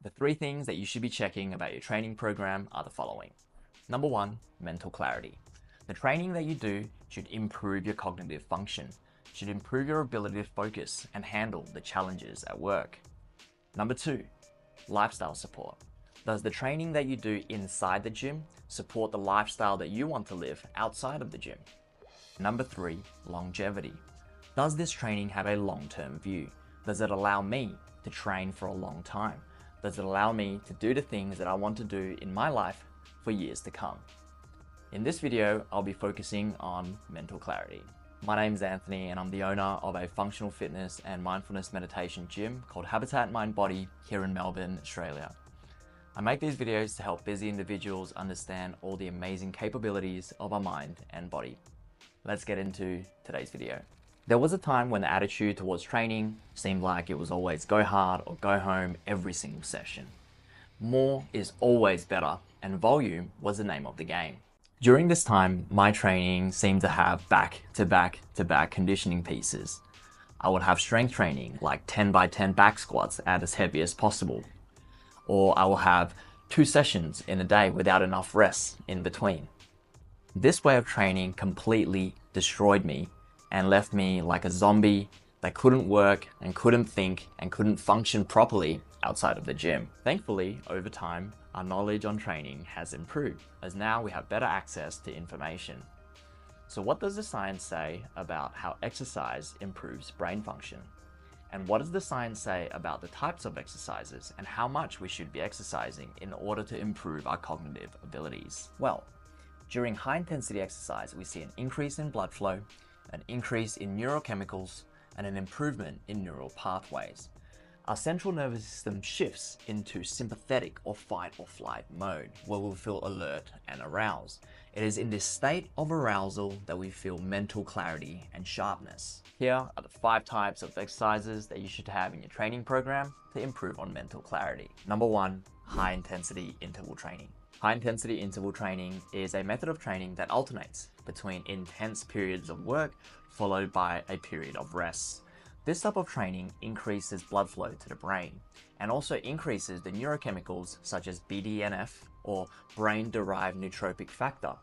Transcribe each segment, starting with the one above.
The three things that you should be checking about your training program are the following. Number one, mental clarity. The training that you do should improve your cognitive function, should improve your ability to focus and handle the challenges at work. Number two, lifestyle support. Does the training that you do inside the gym support the lifestyle that you want to live outside of the gym? Number three, longevity. Does this training have a long-term view? Does it allow me to train for a long time? Does it allow me to do the things that I want to do in my life for years to come? In this video, I'll be focusing on mental clarity. My name's Anthony and I'm the owner of a functional fitness and mindfulness meditation gym called Habitat Mind Body here in Melbourne, Australia. I make these videos to help busy individuals understand all the amazing capabilities of our mind and body. Let's get into today's video. There was a time when the attitude towards training seemed like it was always go hard or go home every single session. More is always better, and volume was the name of the game. During this time, my training seemed to have back-to-back conditioning pieces. I would have strength training like 10 by 10 back squats at as heavy as possible. Or I will have 2 sessions in a day without enough rest in between. This way of training completely destroyed me and left me like a zombie that couldn't work and couldn't think and couldn't function properly outside of the gym. Thankfully, over time, our knowledge on training has improved, as now we have better access to information. So what does the science say about how exercise improves brain function? And what does the science say about the types of exercises and how much we should be exercising in order to improve our cognitive abilities? Well, during high intensity exercise, we see an increase in blood flow, an increase in neurochemicals, and an improvement in neural pathways. Our central nervous system shifts into sympathetic or fight or flight mode, where we'll feel alert and aroused. It is in this state of arousal that we feel mental clarity and sharpness. Here are the 5 types of exercises that you should have in your training program to improve on mental clarity. Number 1, high intensity interval training. High intensity interval training is a method of training that alternates between intense periods of work followed by a period of rest. This type of training increases blood flow to the brain and also increases the neurochemicals such as BDNF or brain-derived neurotrophic factor,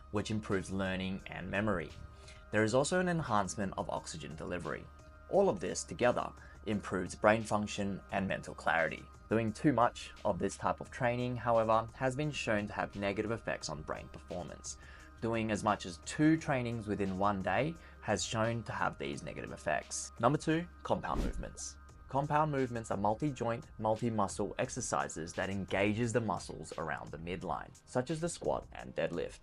which improves learning and memory. There is also an enhancement of oxygen delivery. All of this together improves brain function and mental clarity. Doing too much of this type of training, however, has been shown to have negative effects on brain performance. Doing as much as 2 trainings within one day has shown to have these negative effects. Number 2, compound movements. Compound movements are multi-joint, multi-muscle exercises that engages the muscles around the midline, such as the squat and deadlift.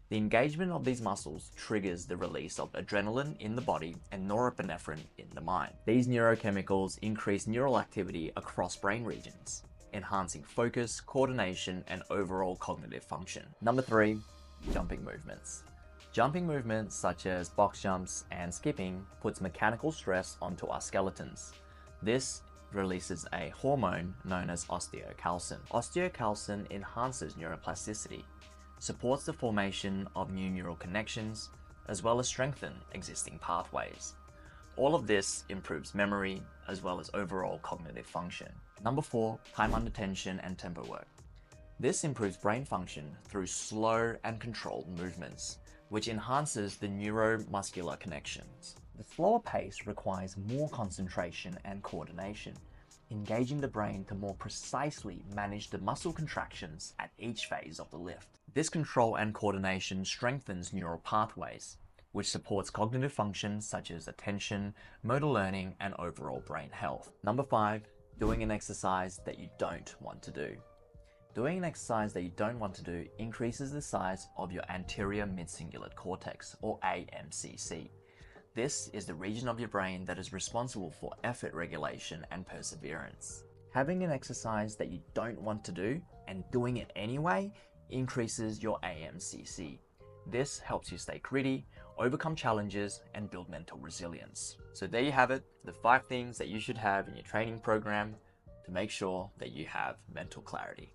The engagement of these muscles triggers the release of adrenaline in the body and norepinephrine in the mind. These neurochemicals increase neural activity across brain regions, enhancing focus, coordination, and overall cognitive function. Number 3, jumping movements. Jumping movements such as box jumps and skipping puts mechanical stress onto our skeletons. This releases a hormone known as osteocalcin. Osteocalcin enhances neuroplasticity, supports the formation of new neural connections, as well as strengthen existing pathways. All of this improves memory as well as overall cognitive function. Number 4, time under tension and tempo work. This improves brain function through slow and controlled movements, which enhances the neuromuscular connections. The slower pace requires more concentration and coordination, engaging the brain to more precisely manage the muscle contractions at each phase of the lift. This control and coordination strengthens neural pathways, which supports cognitive functions such as attention, motor learning, and overall brain health. Number 5, doing an exercise that you don't want to do. Doing an exercise that you don't want to do increases the size of your anterior midcingulate cortex, or AMCC. This is the region of your brain that is responsible for effort regulation and perseverance. Having an exercise that you don't want to do and doing it anyway increases your AMCC. This helps you stay gritty, overcome challenges, and build mental resilience. So there you have it, the 5 things that you should have in your training program to make sure that you have mental clarity.